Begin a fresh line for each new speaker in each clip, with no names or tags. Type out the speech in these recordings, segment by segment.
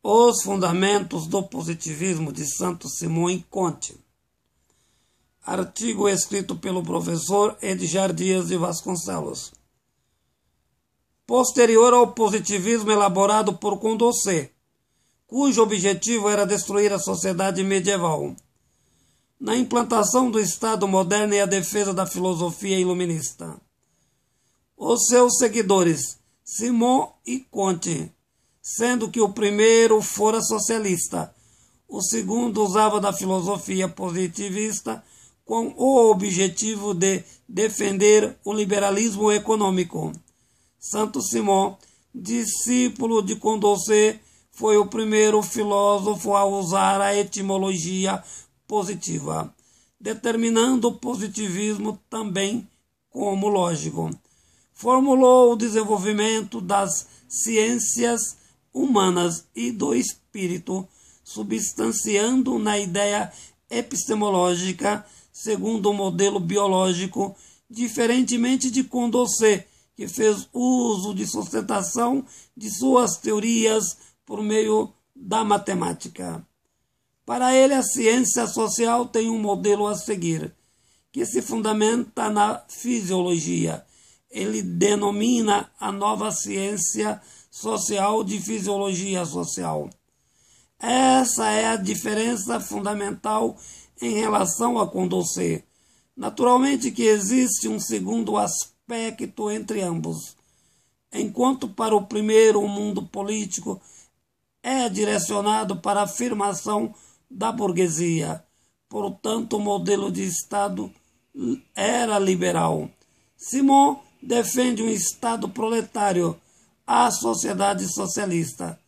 Os fundamentos do positivismo de Santos Simão e Conte. Artigo escrito pelo professor Edgar Dias de Vasconcelos. Posterior ao positivismo elaborado por Condorcet, cujo objetivo era destruir a sociedade medieval. Na implantação do Estado moderno e a defesa da filosofia iluminista. Os seus seguidores, Simão e Conte, sendo que o primeiro fora socialista, o segundo usava da filosofia positivista com o objetivo de defender o liberalismo econômico. Santos Simão, discípulo de Condorcet, foi o primeiro filósofo a usar a etimologia positiva, determinando o positivismo também como lógico. Formulou o desenvolvimento das ciências humanas e do espírito, substanciando na ideia epistemológica segundo o modelo biológico, diferentemente de Condorcet, que fez uso de sustentação de suas teorias por meio da matemática. Para ele, a ciência social tem um modelo a seguir, que se fundamenta na fisiologia. Ele denomina a nova ciência social de fisiologia social. Essa é a diferença fundamental em relação a Condorcet. Naturalmente que existe um segundo aspecto entre ambos. Enquanto para o primeiro o mundo político é direcionado para a afirmação da burguesia, portanto o modelo de Estado era liberal. Simão defende um Estado proletário, a sociedade socialista.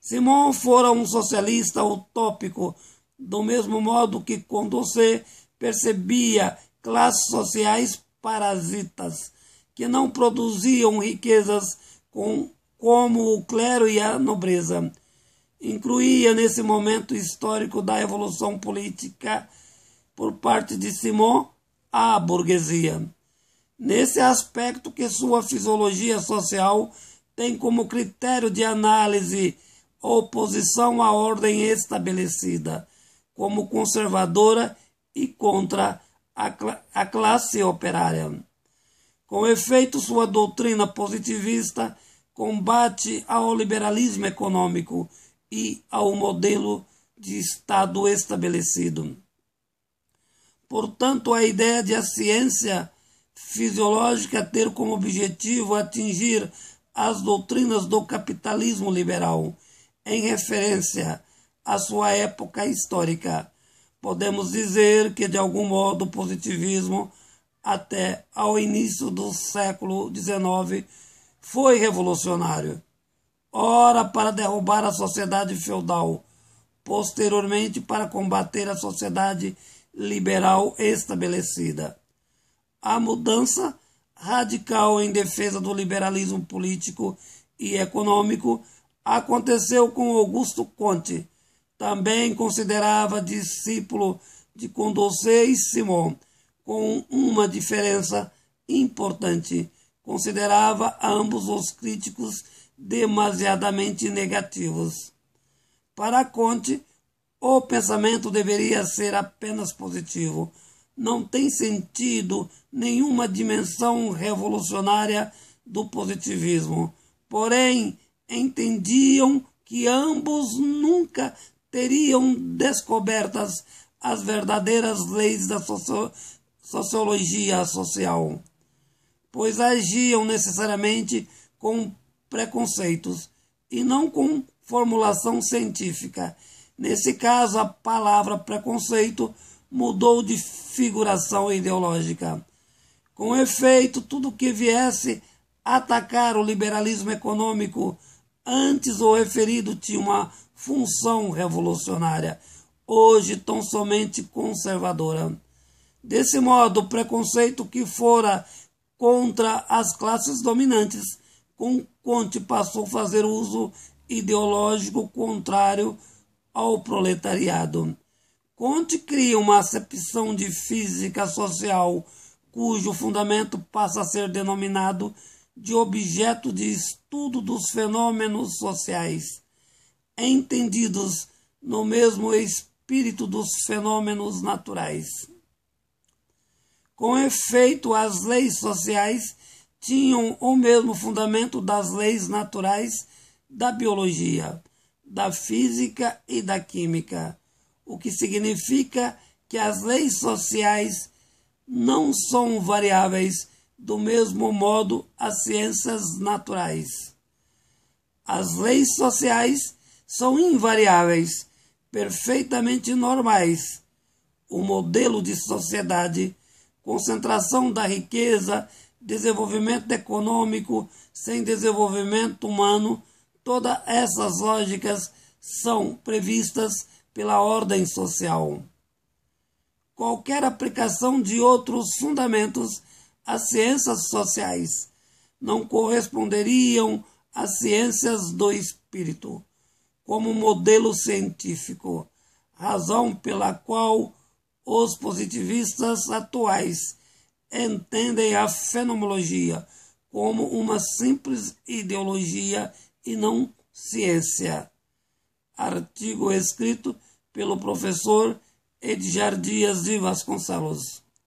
Simão fora um socialista utópico, do mesmo modo que Condorcet percebia classes sociais parasitas, que não produziam riquezas como o clero e a nobreza. Incluía nesse momento histórico da evolução política, por parte de Simão, a burguesia. Nesse aspecto que sua fisiologia social tem como critério de análise oposição à ordem estabelecida, como conservadora e contra a classe operária. Com efeito, sua doutrina positivista combate ao liberalismo econômico e ao modelo de Estado estabelecido. Portanto, a ideia de a ciência fisiológica ter como objetivo atingir as doutrinas do capitalismo liberal, em referência à sua época histórica. Podemos dizer que, de algum modo, o positivismo, até ao início do século XIX, foi revolucionário. Ora para derrubar a sociedade feudal, posteriormente para combater a sociedade liberal estabelecida. A mudança radical em defesa do liberalismo político e econômico aconteceu com Augusto Conte, também considerava discípulo de Condorcet e Simão, com uma diferença importante. Considerava ambos os críticos demasiadamente negativos. Para Conte, o pensamento deveria ser apenas positivo. Não tem sentido nenhuma dimensão revolucionária do positivismo. Porém, entendiam que ambos nunca teriam descobertas as verdadeiras leis da sociologia social, pois agiam necessariamente com preconceitos e não com formulação científica. Nesse caso, a palavra preconceito mudou de figuração ideológica. Com efeito, tudo que viesse atacar o liberalismo econômico antes o referido tinha uma função revolucionária, hoje tão somente conservadora. Desse modo, o preconceito que fora contra as classes dominantes, com Conte passou a fazer uso ideológico contrário ao proletariado. Conte cria uma acepção de física social, cujo fundamento passa a ser denominado de objeto de estudo dos fenômenos sociais. entendidos no mesmo espírito dos fenômenos naturais. Com efeito, as leis sociais tinham o mesmo fundamento das leis naturais da biologia, da física e da química, o que significa que as leis sociais não são variáveis do mesmo modo as ciências naturais. As leis sociais são invariáveis, perfeitamente normais. O modelo de sociedade, concentração da riqueza, desenvolvimento econômico sem desenvolvimento humano, todas essas lógicas são previstas pela ordem social. Qualquer aplicação de outros fundamentos às ciências sociais não corresponderiam às ciências do espírito como modelo científico, razão pela qual os positivistas atuais entendem a fenomenologia como uma simples ideologia e não ciência. Artigo escrito pelo professor Edgar Dias de Vasconcelos.